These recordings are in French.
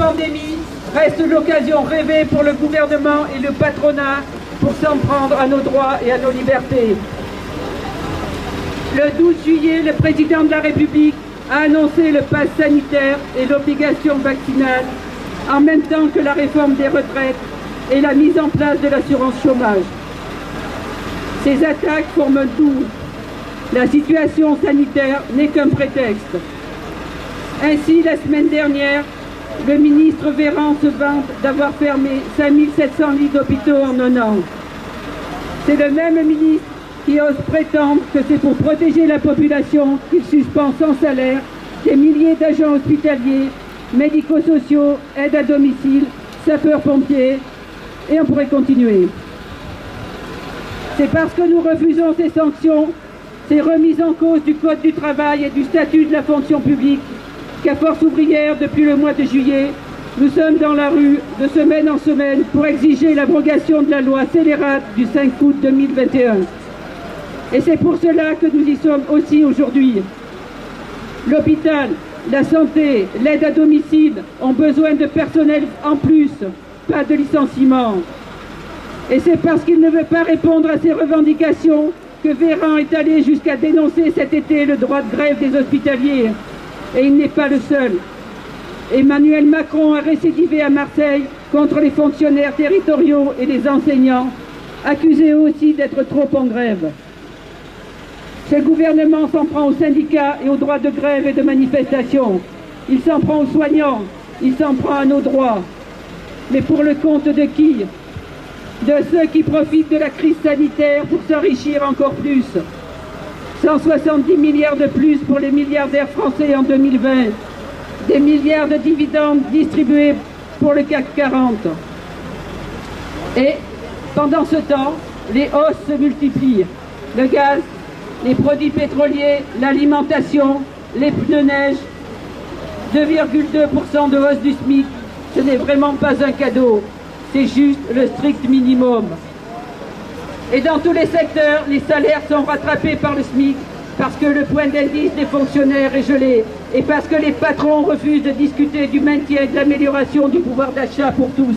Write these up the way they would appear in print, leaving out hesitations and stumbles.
pandémie reste l'occasion rêvée pour le gouvernement et le patronat pour s'en prendre à nos droits et à nos libertés. Le 12 juillet, le président de la République a annoncé le pass sanitaire et l'obligation vaccinale, en même temps que la réforme des retraites et la mise en place de l'assurance chômage. Ces attaques forment un tout. La situation sanitaire n'est qu'un prétexte. Ainsi, la semaine dernière, le ministre Véran se vante d'avoir fermé 5700 lits d'hôpitaux en un an. C'est le même ministre qui ose prétendre que c'est pour protéger la population qu'il suspend sans salaire des milliers d'agents hospitaliers, médico-sociaux, aides à domicile, sapeurs-pompiers, et on pourrait continuer. C'est parce que nous refusons ces sanctions, ces remises en cause du Code du travail et du statut de la fonction publique, qu'à Force ouvrière, depuis le mois de juillet, nous sommes dans la rue de semaine en semaine pour exiger l'abrogation de la loi scélérate du 5 août 2021. Et c'est pour cela que nous y sommes aussi aujourd'hui. L'hôpital, la santé, l'aide à domicile ont besoin de personnel en plus, pas de licenciement. Et c'est parce qu'il ne veut pas répondre à ces revendications que Véran est allé jusqu'à dénoncer cet été le droit de grève des hospitaliers. Et il n'est pas le seul. Emmanuel Macron a récidivé à Marseille contre les fonctionnaires territoriaux et les enseignants, accusés aussi d'être trop en grève. Ce gouvernement s'en prend aux syndicats et aux droits de grève et de manifestation. Il s'en prend aux soignants, il s'en prend à nos droits. Mais pour le compte de qui? De ceux qui profitent de la crise sanitaire pour s'enrichir encore plus. 170 milliards de plus pour les milliardaires français en 2020. Des milliards de dividendes distribués pour le CAC 40. Et pendant ce temps, les hausses se multiplient. Le gaz, les produits pétroliers, l'alimentation, les pneus neige, 2,2% de hausse du SMIC, ce n'est vraiment pas un cadeau, c'est juste le strict minimum. Et dans tous les secteurs, les salaires sont rattrapés par le SMIC parce que le point d'indice des fonctionnaires est gelé et parce que les patrons refusent de discuter du maintien et de l'amélioration du pouvoir d'achat pour tous.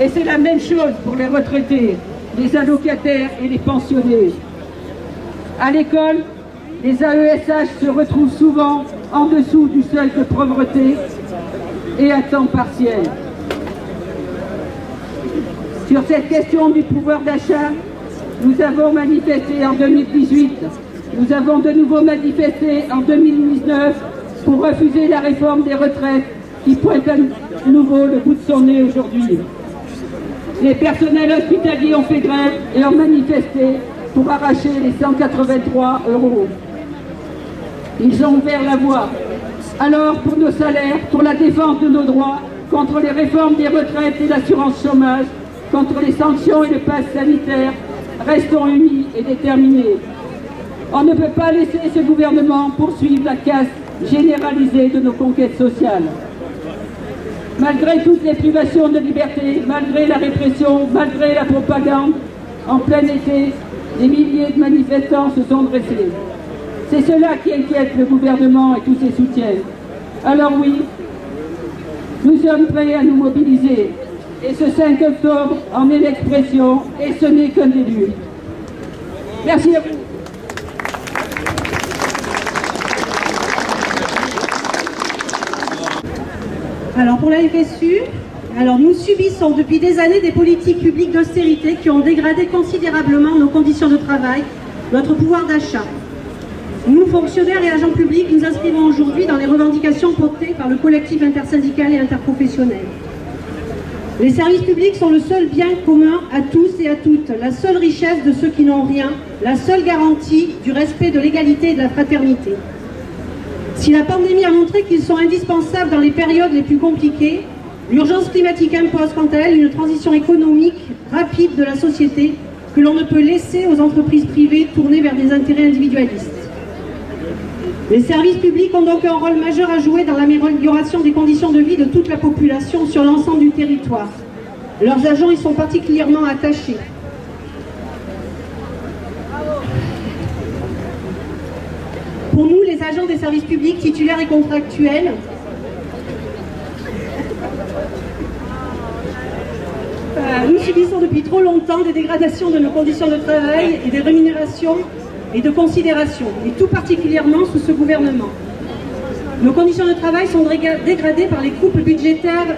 Et c'est la même chose pour les retraités, les allocataires et les pensionnés. À l'école, les AESH se retrouvent souvent en dessous du seuil de pauvreté et à temps partiel. Sur cette question du pouvoir d'achat, nous avons manifesté en 2018, nous avons de nouveau manifesté en 2019 pour refuser la réforme des retraites qui pointe à nouveau le bout de son nez aujourd'hui. Les personnels hospitaliers ont fait grève et ont manifesté pour arracher les 183 €. Ils ont ouvert la voie. Alors, pour nos salaires, pour la défense de nos droits, contre les réformes des retraites et l'assurance chômage, contre les sanctions et le pass sanitaire, restons unis et déterminés. On ne peut pas laisser ce gouvernement poursuivre la casse généralisée de nos conquêtes sociales. Malgré toutes les privations de liberté, malgré la répression, malgré la propagande, en plein été, des milliers de manifestants se sont dressés. C'est cela qui inquiète le gouvernement et tous ses soutiens. Alors oui, nous sommes prêts à nous mobiliser. Et ce 5 octobre en est l'expression, et ce n'est qu'un début. Merci à vous. Alors pour la FSU, nous subissons depuis des années des politiques publiques d'austérité qui ont dégradé considérablement nos conditions de travail, notre pouvoir d'achat. Nous, fonctionnaires et agents publics, nous inscrivons aujourd'hui dans les revendications portées par le collectif intersyndical et interprofessionnel. Les services publics sont le seul bien commun à tous et à toutes, la seule richesse de ceux qui n'ont rien, la seule garantie du respect de l'égalité et de la fraternité. Si la pandémie a montré qu'ils sont indispensables dans les périodes les plus compliquées, l'urgence climatique impose quant à elle une transition économique rapide de la société que l'on ne peut laisser aux entreprises privées tournées vers des intérêts individualistes. Les services publics ont donc un rôle majeur à jouer dans l'amélioration des conditions de vie de toute la population sur l'ensemble du territoire. Leurs agents y sont particulièrement attachés. Pour nous, les agents des services publics titulaires et contractuels, subissons depuis trop longtemps des dégradations de nos conditions de travail et des rémunérations et de considération, et tout particulièrement sous ce gouvernement. Nos conditions de travail sont dégradées par les coupes budgétaires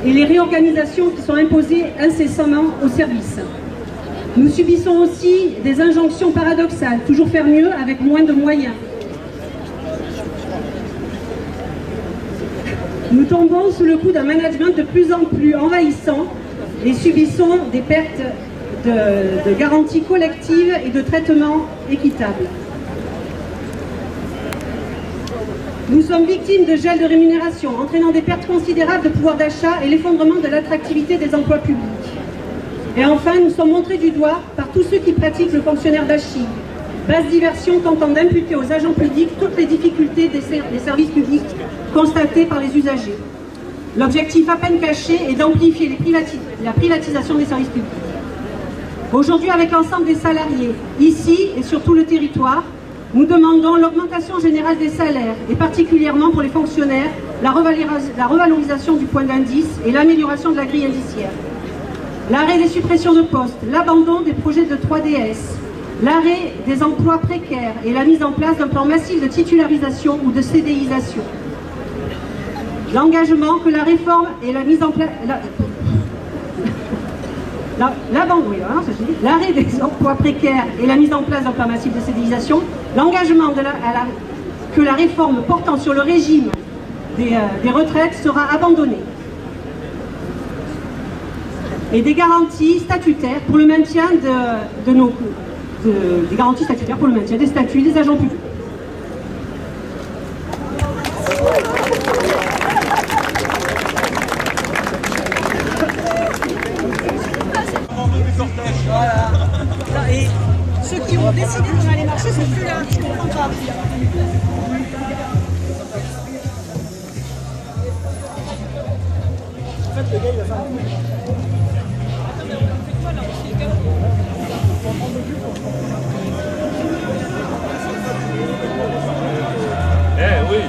et les réorganisations qui sont imposées incessamment aux services. Nous subissons aussi des injonctions paradoxales, toujours faire mieux avec moins de moyens. Nous tombons sous le coup d'un management de plus en plus envahissant et subissons des pertes de garanties collectives et de traitements équitables. Nous sommes victimes de gel de rémunération, entraînant des pertes considérables de pouvoir d'achat et l'effondrement de l'attractivité des emplois publics. Et enfin, nous sommes montrés du doigt par tous ceux qui pratiquent le fonctionnaire bashing, basse diversion tentant d'imputer aux agents publics toutes les difficultés des services publics constatées par les usagers. L'objectif à peine caché est d'amplifier la privatisation des services publics. Aujourd'hui, avec l'ensemble des salariés, ici et sur tout le territoire, nous demandons l'augmentation générale des salaires, et particulièrement pour les fonctionnaires, la revalorisation du point d'indice et l'amélioration de la grille indiciaire. L'arrêt des suppressions de postes, l'abandon des projets de 3DS, l'arrêt des emplois précaires et la mise en place d'un plan massif de titularisation ou de CDIsation. L'engagement que la réforme et la mise en place... L'arrêt des emplois précaires et la mise en place d'un plan massif de CDIsation, l'engagement que la réforme portant sur le régime des retraites sera abandonnée. Et des garanties statutaires pour le maintien des garanties statutaires pour le maintien des statuts des agents publics. Et ceux qui ont décidé qu'on allait marcher sont plus là, je ne comprends pas. En fait, le gars, il va faire un coup. Eh oui.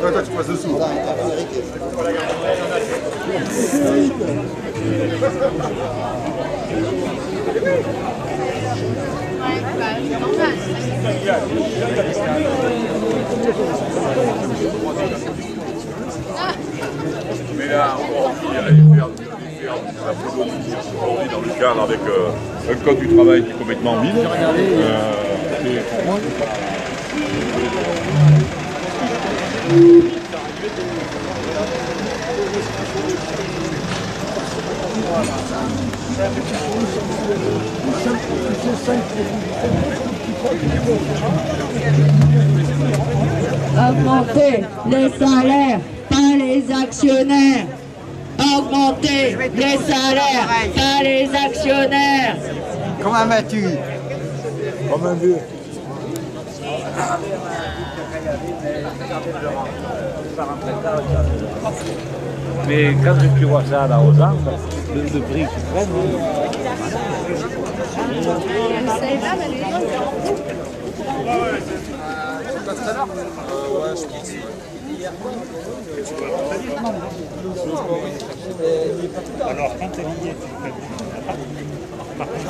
Toi, tu passes dessous. Mais là, aujourd'hui, il y a les faire dans le cadre avec un code du travail qui est complètement vide. Augmenter les salaires, pas les actionnaires. Augmenter les salaires, pas les actionnaires. Comme un battu. Comme un vieux. Mais quand tu vois ça là aux Andes, le prix suprême.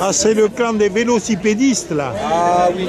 Ah, c'est le clan des vélocipédistes là. Ah oui.